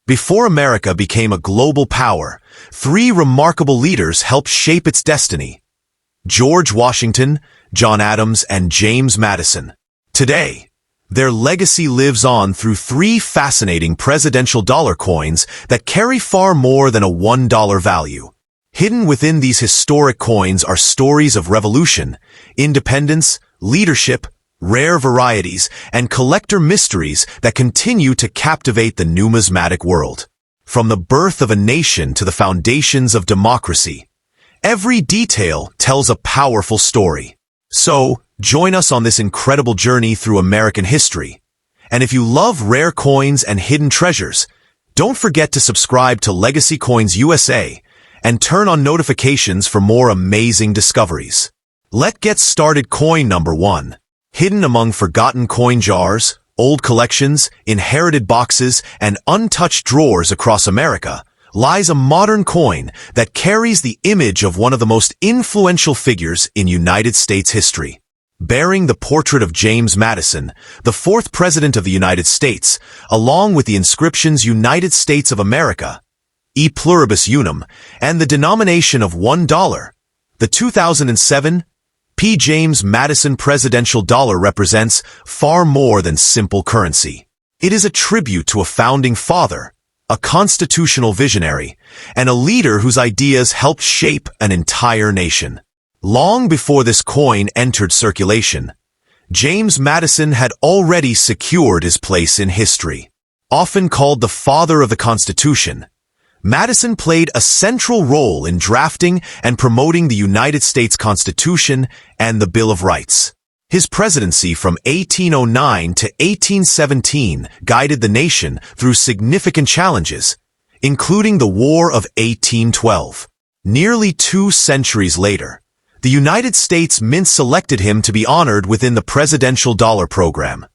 Before America became a global power, three remarkable leaders helped shape its destiny: George Washington, John Adams, and James Madison. Today, their legacy lives on through three fascinating presidential dollar coins that carry far more than a $1 value. Hidden within these historic coins are stories of revolution, independence, leadership, rare varieties, and collector mysteries that continue to captivate the numismatic world. From the birth of a nation to the foundations of democracy, every detail tells a powerful story. So, join us on this incredible journey through American history. And if you love rare coins and hidden treasures, don't forget to subscribe to Legacy Coins USA and turn on notifications for more amazing discoveries. Let's get started. Coin number 1. Hidden among forgotten coin jars, old collections, inherited boxes, and untouched drawers across America, lies a modern coin that carries the image of one of the most influential figures in United States history. Bearing the portrait of James Madison, the fourth President of the United States, along with the inscriptions United States of America, E Pluribus Unum, and the denomination of $1, the 2007 P. James Madison Presidential Dollar represents far more than simple currency. It is a tribute to a founding father, a constitutional visionary, and a leader whose ideas helped shape an entire nation. Long before this coin entered circulation, James Madison had already secured his place in history. Often called the father of the Constitution, Madison played a central role in drafting and promoting the United States Constitution and the Bill of Rights. His presidency from 1809 to 1817 guided the nation through significant challenges, including the War of 1812. Nearly 2 centuries later, the United States Mint selected him to be honored within the Presidential Dollar Program,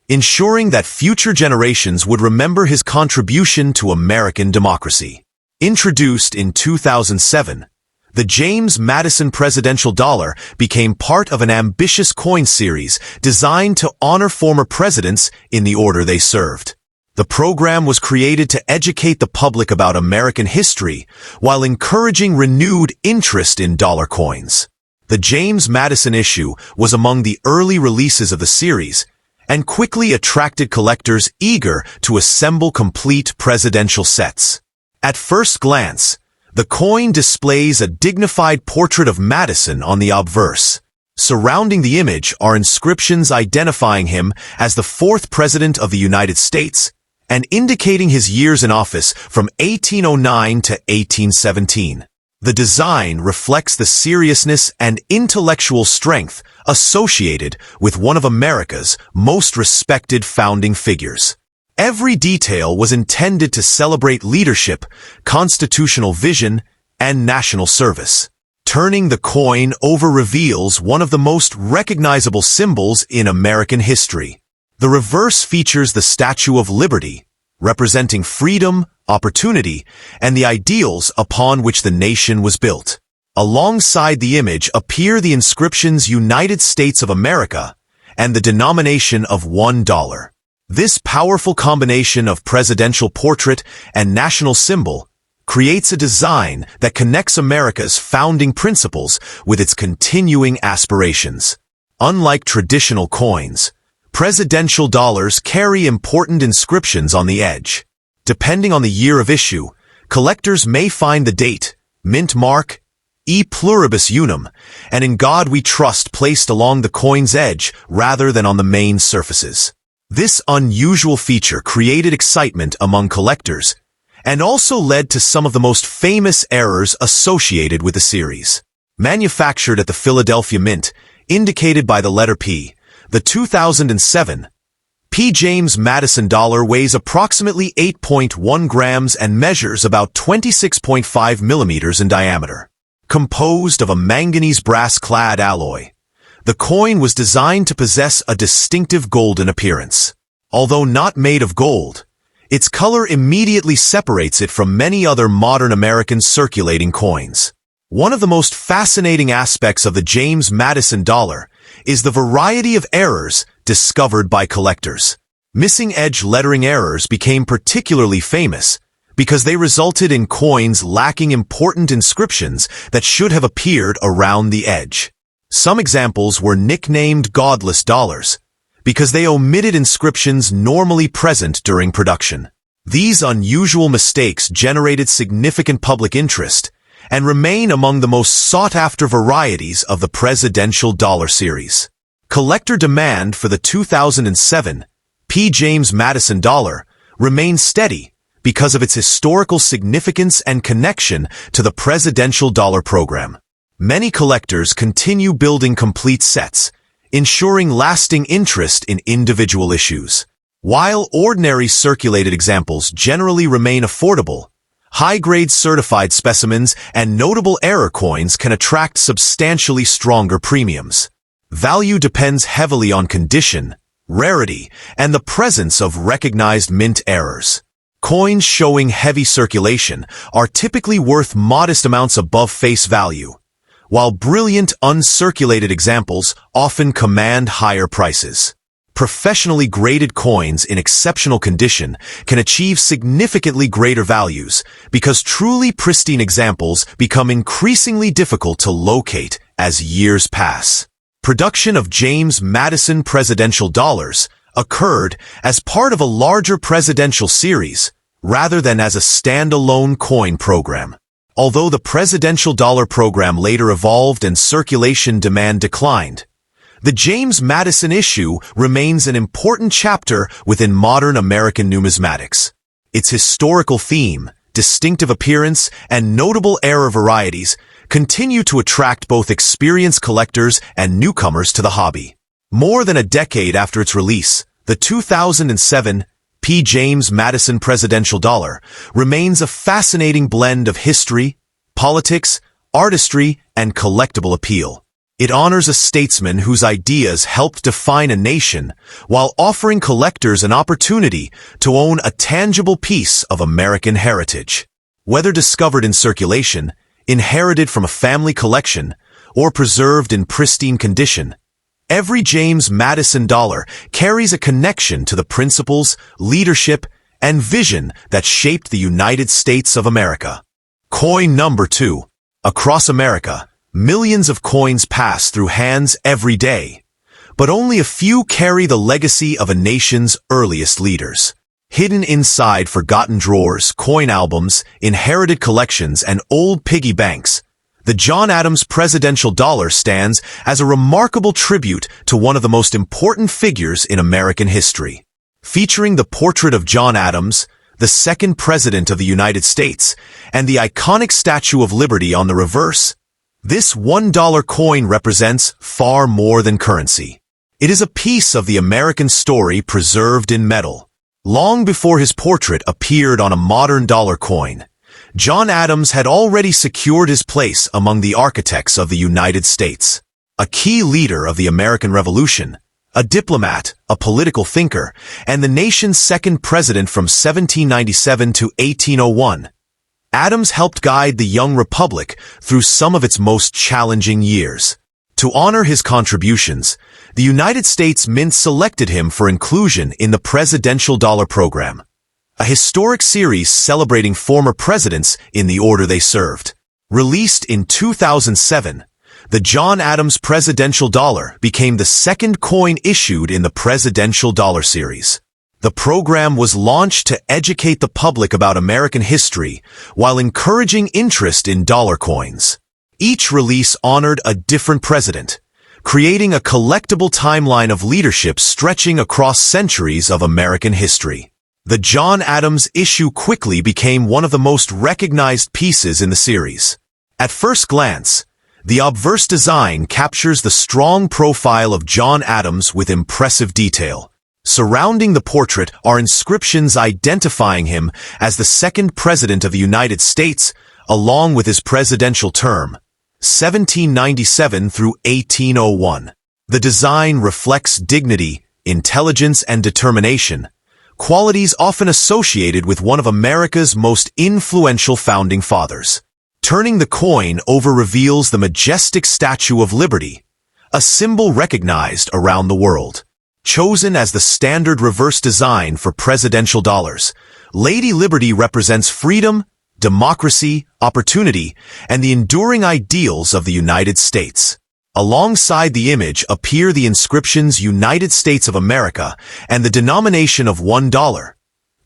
ensuring that future generations would remember his contribution to American democracy. Introduced in 2007, the James Madison Presidential Dollar became part of an ambitious coin series designed to honor former presidents in the order they served. The program was created to educate the public about American history while encouraging renewed interest in dollar coins. The James Madison issue was among the early releases of the series and quickly attracted collectors eager to assemble complete presidential sets. At first glance, the coin displays a dignified portrait of Madison on the obverse. Surrounding the image are inscriptions identifying him as the fourth President of the United States and indicating his years in office from 1809 to 1817. The design reflects the seriousness and intellectual strength associated with one of America's most respected founding figures. Every detail was intended to celebrate leadership, constitutional vision, and national service. Turning the coin over reveals one of the most recognizable symbols in American history. The reverse features the Statue of Liberty, representing freedom, opportunity, and the ideals upon which the nation was built. Alongside the image appear the inscriptions United States of America and the denomination of $1. This powerful combination of presidential portrait and national symbol creates a design that connects America's founding principles with its continuing aspirations. Unlike traditional coins, presidential dollars carry important inscriptions on the edge. Depending on the year of issue, collectors may find the date, mint mark, E Pluribus Unum, and In God We Trust placed along the coin's edge rather than on the main surfaces. This unusual feature created excitement among collectors and also led to some of the most famous errors associated with the series. Manufactured at the Philadelphia Mint, indicated by the letter P, the 2007 P. James Madison dollar weighs approximately 8.1 grams and measures about 26.5 millimeters in diameter. Composed of a manganese brass-clad alloy, the coin was designed to possess a distinctive golden appearance. Although not made of gold, its color immediately separates it from many other modern American circulating coins. One of the most fascinating aspects of the James Madison dollar is the variety of errors discovered by collectors. Missing edge lettering errors became particularly famous because they resulted in coins lacking important inscriptions that should have appeared around the edge. Some examples were nicknamed godless dollars because they omitted inscriptions normally present during production. These unusual mistakes generated significant public interest and remain among the most sought-after varieties of the presidential dollar series. Collector demand for the 2007 P. James Madison dollar remains steady because of its historical significance and connection to the presidential dollar program. Many collectors continue building complete sets, ensuring lasting interest in individual issues. While ordinary circulated examples generally remain affordable, high-grade certified specimens and notable error coins can attract substantially stronger premiums. Value depends heavily on condition, rarity, and the presence of recognized mint errors. Coins showing heavy circulation are typically worth modest amounts above face value, while brilliant uncirculated examples often command higher prices. Professionally graded coins in exceptional condition can achieve significantly greater values because truly pristine examples become increasingly difficult to locate as years pass. Production of James Madison presidential dollars occurred as part of a larger presidential series rather than as a standalone coin program. Although the presidential dollar program later evolved and circulation demand declined, the James Madison issue remains an important chapter within modern American numismatics. Its historical theme, distinctive appearance, and notable error varieties continue to attract both experienced collectors and newcomers to the hobby. More than a decade after its release, the 2007 P. James Madison presidential dollar remains a fascinating blend of history, politics, artistry, and collectible appeal. It honors a statesman whose ideas helped define a nation while offering collectors an opportunity to own a tangible piece of American heritage. Whether discovered in circulation, inherited from a family collection, or preserved in pristine condition, every James Madison dollar carries a connection to the principles, leadership, and vision that shaped the United States of America. Coin number 2. Across America, millions of coins pass through hands every day, but only a few carry the legacy of a nation's earliest leaders. Hidden inside forgotten drawers, coin albums, inherited collections, and old piggy banks, the John Adams presidential dollar stands as a remarkable tribute to one of the most important figures in American history. Featuring the portrait of John Adams, the second president of the United States, and the iconic Statue of Liberty on the reverse, this $1 coin represents far more than currency. It is a piece of the American story preserved in metal. Long before his portrait appeared on a modern dollar coin, John Adams had already secured his place among the architects of the United States. A key leader of the American Revolution, a diplomat, a political thinker, and the nation's second president from 1797 to 1801, Adams helped guide the young republic through some of its most challenging years. To honor his contributions, the United States Mint selected him for inclusion in the Presidential Dollar Program, a historic series celebrating former presidents in the order they served. Released in 2007, the John Adams Presidential Dollar became the second coin issued in the Presidential Dollar series. The program was launched to educate the public about American history while encouraging interest in dollar coins. Each release honored a different president, creating a collectible timeline of leadership stretching across centuries of American history. The John Adams issue quickly became one of the most recognized pieces in the series. At first glance, the obverse design captures the strong profile of John Adams with impressive detail. Surrounding the portrait are inscriptions identifying him as the second president of the United States, along with his presidential term, 1797 through 1801. The design reflects dignity, intelligence, and determination, qualities often associated with one of America's most influential founding fathers. Turning the coin over reveals the majestic Statue of Liberty, a symbol recognized around the world. Chosen as the standard reverse design for presidential dollars, Lady Liberty represents freedom, democracy, opportunity, and the enduring ideals of the United States. Alongside the image appear the inscriptions United States of America and the denomination of $1,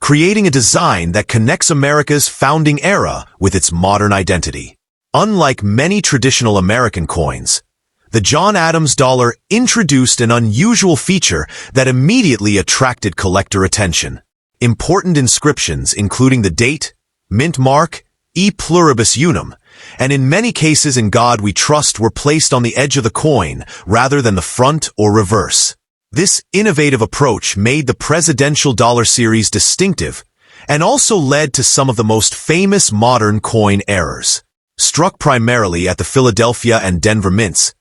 creating a design that connects America's founding era with its modern identity. Unlike many traditional American coins, the John Adams dollar introduced an unusual feature that immediately attracted collector attention. Important inscriptions including the date, mint mark, E pluribus unum, and in many cases in God we trust were placed on the edge of the coin rather than the front or reverse. This innovative approach made the presidential dollar series distinctive and also led to some of the most famous modern coin errors. Struck primarily at the Philadelphia and Denver mints,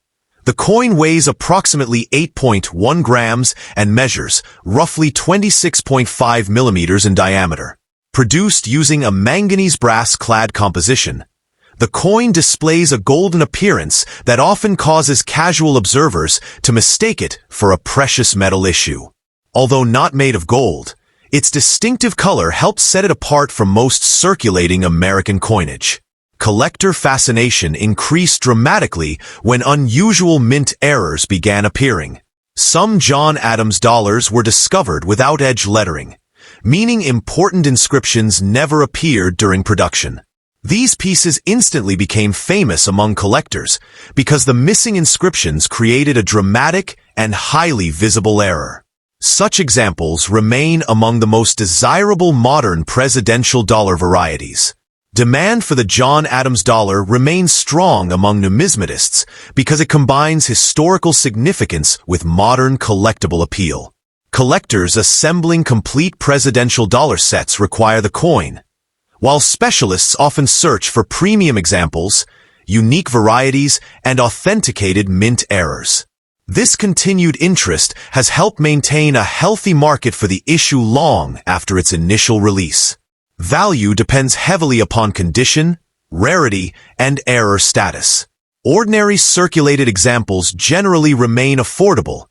the coin weighs approximately 8.1 grams and measures roughly 26.5 millimeters in diameter. Produced using a manganese brass-clad composition, the coin displays a golden appearance that often causes casual observers to mistake it for a precious metal issue. Although not made of gold, its distinctive color helps set it apart from most circulating American coinage. Collector fascination increased dramatically when unusual mint errors began appearing. Some John Adams dollars were discovered without edge lettering, meaning important inscriptions never appeared during production. These pieces instantly became famous among collectors because the missing inscriptions created a dramatic and highly visible error. Such examples remain among the most desirable modern presidential dollar varieties. Demand for the John Adams dollar remains strong among numismatists because it combines historical significance with modern collectible appeal. Collectors assembling complete presidential dollar sets require the coin, while specialists often search for premium examples, unique varieties, and authenticated mint errors. This continued interest has helped maintain a healthy market for the issue long after its initial release. Value depends heavily upon condition, rarity, and error status. Ordinary circulated examples generally remain affordable,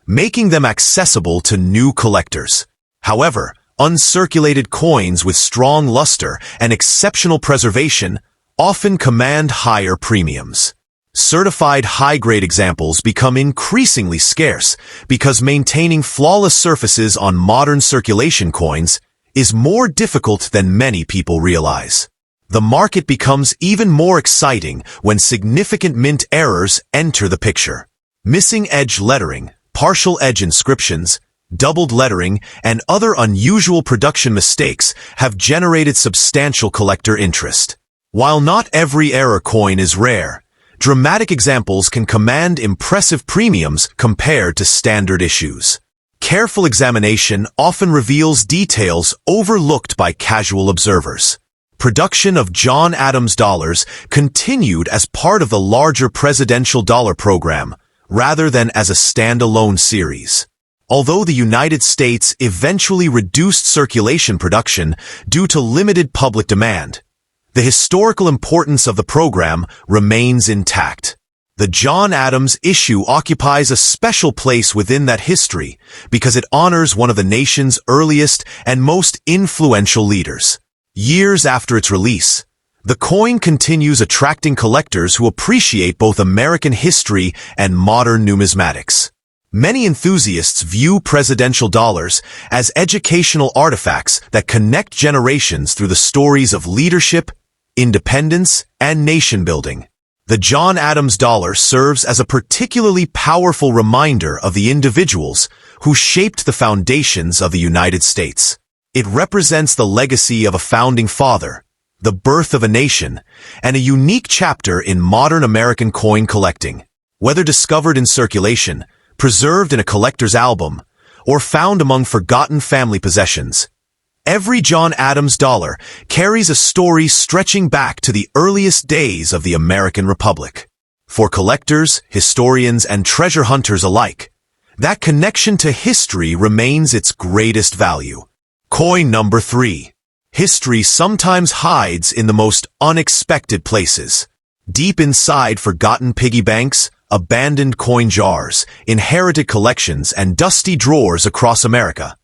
making them accessible to new collectors. However, uncirculated coins with strong luster and exceptional preservation often command higher premiums. Certified high-grade examples become increasingly scarce because maintaining flawless surfaces on modern circulation coins is more difficult than many people realize. The market becomes even more exciting when significant mint errors enter the picture. Missing edge lettering, partial edge inscriptions, doubled lettering, and other unusual production mistakes have generated substantial collector interest. While not every error coin is rare, dramatic examples can command impressive premiums compared to standard issues. Careful examination often reveals details overlooked by casual observers. Production of John Adams dollars continued as part of the larger presidential dollar program, rather than as a standalone series. Although the United States eventually reduced circulation production due to limited public demand, the historical importance of the program remains intact. The John Adams issue occupies a special place within that history because it honors one of the nation's earliest and most influential leaders. Years after its release, the coin continues attracting collectors who appreciate both American history and modern numismatics. Many enthusiasts view presidential dollars as educational artifacts that connect generations through the stories of leadership, independence, and nation-building. The John Adams dollar serves as a particularly powerful reminder of the individuals who shaped the foundations of the United States. It represents the legacy of a founding father, the birth of a nation, and a unique chapter in modern American coin collecting. Whether discovered in circulation, preserved in a collector's album, or found among forgotten family possessions, every John Adams dollar carries a story stretching back to the earliest days of the American Republic. For collectors, historians, and treasure hunters alike, that connection to history remains its greatest value. Coin number 3. History sometimes hides in the most unexpected places. Deep inside forgotten piggy banks, abandoned coin jars, inherited collections, and dusty drawers across America.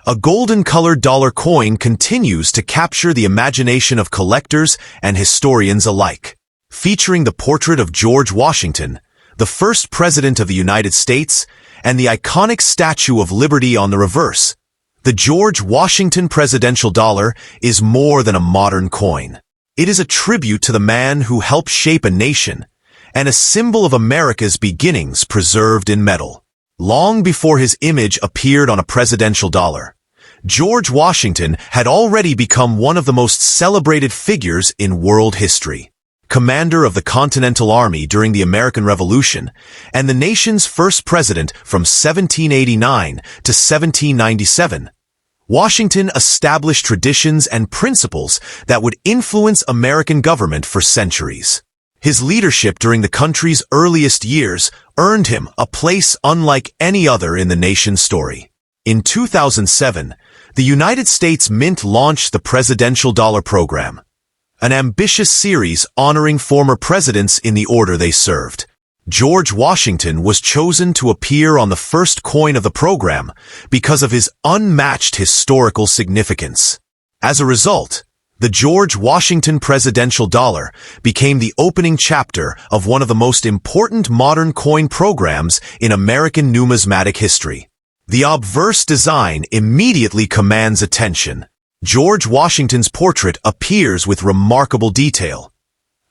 A golden-colored dollar coin continues to capture the imagination of collectors and historians alike. Featuring the portrait of George Washington, the first president of the United States, and the iconic Statue of Liberty on the reverse, the George Washington Presidential Dollar is more than a modern coin. It is a tribute to the man who helped shape a nation, and a symbol of America's beginnings preserved in metal. Long before his image appeared on a presidential dollar, George Washington had already become one of the most celebrated figures in world history. Commander of the Continental Army during the American Revolution, and the nation's first president from 1789 to 1797, Washington established traditions and principles that would influence American government for centuries. His leadership during the country's earliest years earned him a place unlike any other in the nation's story. In 2007, the United States Mint launched the Presidential Dollar Program, an ambitious series honoring former presidents in the order they served. George Washington was chosen to appear on the first coin of the program because of his unmatched historical significance. As a result, the George Washington Presidential Dollar became the opening chapter of one of the most important modern coin programs in American numismatic history. The obverse design immediately commands attention. George Washington's portrait appears with remarkable detail,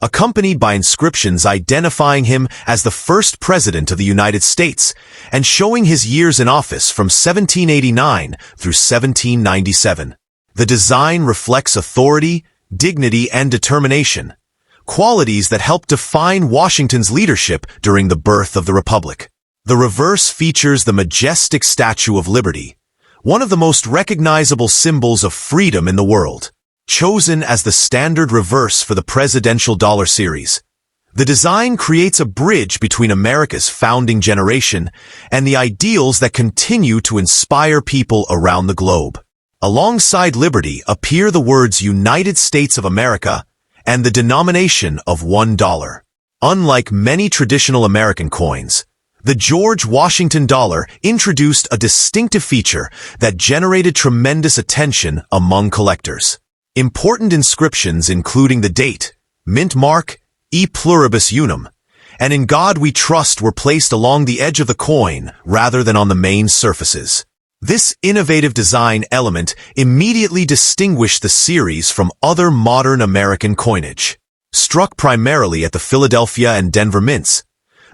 accompanied by inscriptions identifying him as the first president of the United States and showing his years in office from 1789 through 1797. The design reflects authority, dignity, and determination, qualities that help define Washington's leadership during the birth of the Republic. The reverse features the majestic Statue of Liberty, one of the most recognizable symbols of freedom in the world. Chosen as the standard reverse for the Presidential Dollar series, the design creates a bridge between America's founding generation and the ideals that continue to inspire people around the globe. Alongside Liberty appear the words United States of America and the denomination of $1. Unlike many traditional American coins, the George Washington dollar introduced a distinctive feature that generated tremendous attention among collectors. Important inscriptions including the date, mint mark, E pluribus unum, and In God We Trust were placed along the edge of the coin rather than on the main surfaces. This innovative design element immediately distinguished the series from other modern American coinage. Struck primarily at the Philadelphia and Denver mints,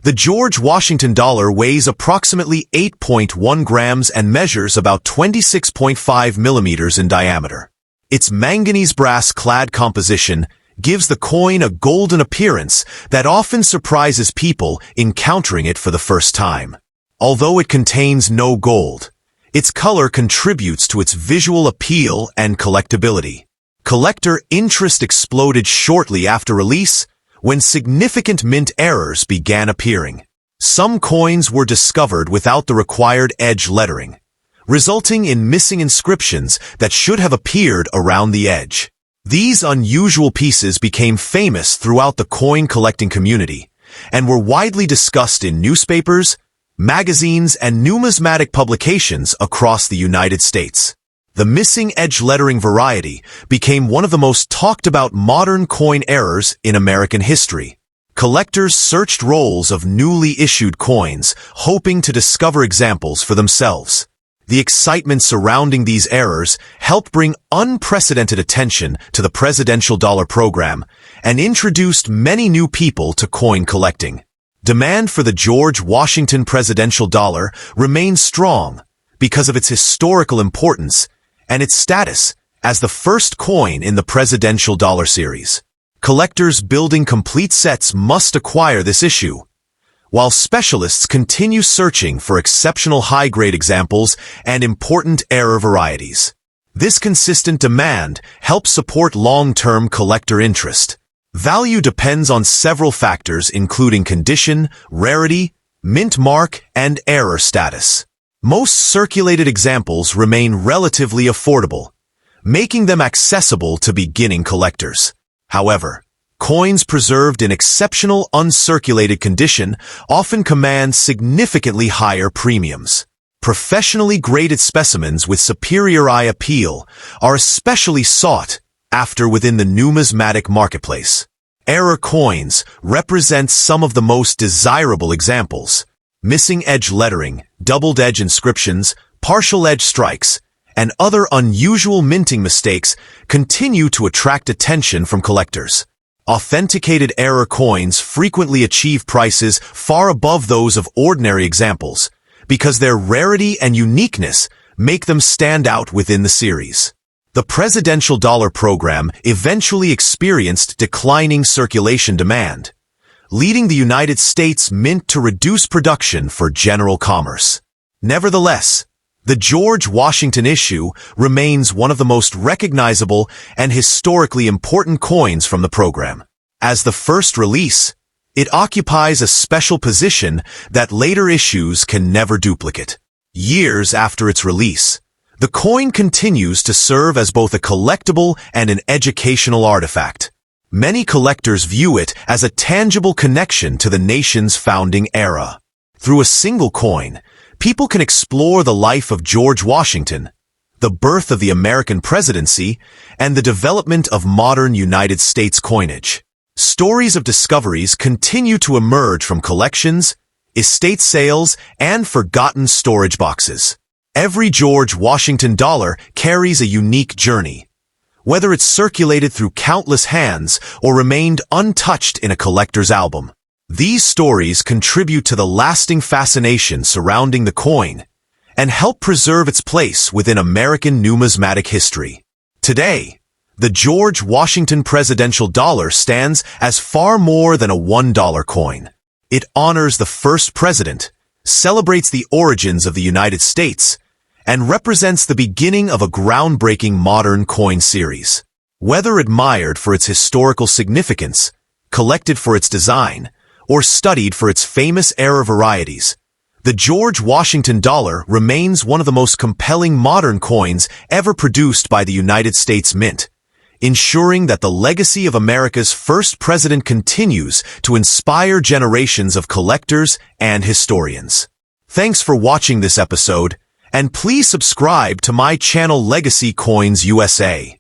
the George Washington dollar weighs approximately 8.1 grams and measures about 26.5 millimeters in diameter. Its manganese brass-clad composition gives the coin a golden appearance that often surprises people encountering it for the first time. Although it contains no gold, its color contributes to its visual appeal and collectability. Collector interest exploded shortly after release, when significant mint errors began appearing. Some coins were discovered without the required edge lettering, resulting in missing inscriptions that should have appeared around the edge. These unusual pieces became famous throughout the coin collecting community and were widely discussed in newspapers, magazines, and numismatic publications across the United States. The missing edge lettering variety became one of the most talked about modern coin errors in American history. Collectors searched rolls of newly issued coins, hoping to discover examples for themselves. The excitement surrounding these errors helped bring unprecedented attention to the Presidential Dollar Program and introduced many new people to coin collecting. Demand for the George Washington Presidential Dollar remained strong because of its historical importance and its status as the first coin in the Presidential Dollar series. Collectors building complete sets must acquire this issue, while specialists continue searching for exceptional high-grade examples and important error varieties. This consistent demand helps support long-term collector interest. Value depends on several factors including condition, rarity, mint mark, and error status. Most circulated examples remain relatively affordable, making them accessible to beginning collectors. However, Coins preserved in exceptional uncirculated condition often command significantly higher premiums. Professionally graded specimens with superior eye appeal are especially sought after within the numismatic marketplace. Error coins represent some of the most desirable examples. Missing edge lettering, doubled edge inscriptions, partial edge strikes, and other unusual minting mistakes continue to attract attention from collectors. Authenticated error coins frequently achieve prices far above those of ordinary examples because their rarity and uniqueness make them stand out within the series. The presidential dollar program eventually experienced declining circulation demand, leading the United States Mint to reduce production for general commerce. Nevertheless, the George Washington issue remains one of the most recognizable and historically important coins from the program. As the first release, it occupies a special position that later issues can never duplicate. Years after its release, the coin continues to serve as both a collectible and an educational artifact. Many collectors view it as a tangible connection to the nation's founding era. Through a single coin, people can explore the life of George Washington, the birth of the American presidency, and the development of modern United States coinage. Stories of discoveries continue to emerge from collections, estate sales, and forgotten storage boxes. Every George Washington dollar carries a unique journey, whether it's circulated through countless hands or remained untouched in a collector's album. These stories contribute to the lasting fascination surrounding the coin and help preserve its place within American numismatic history. Today, the George Washington presidential dollar stands as far more than a $1 coin. It honors the first president, celebrates the origins of the United States, and represents the beginning of a groundbreaking modern coin series. Whether admired for its historical significance, collected for its design, or studied for its famous error varieties, the George Washington dollar remains one of the most compelling modern coins ever produced by the United States Mint, ensuring that the legacy of America's first president continues to inspire generations of collectors and historians. Thanks for watching this episode, and please subscribe to my channel Legacy Coins USA.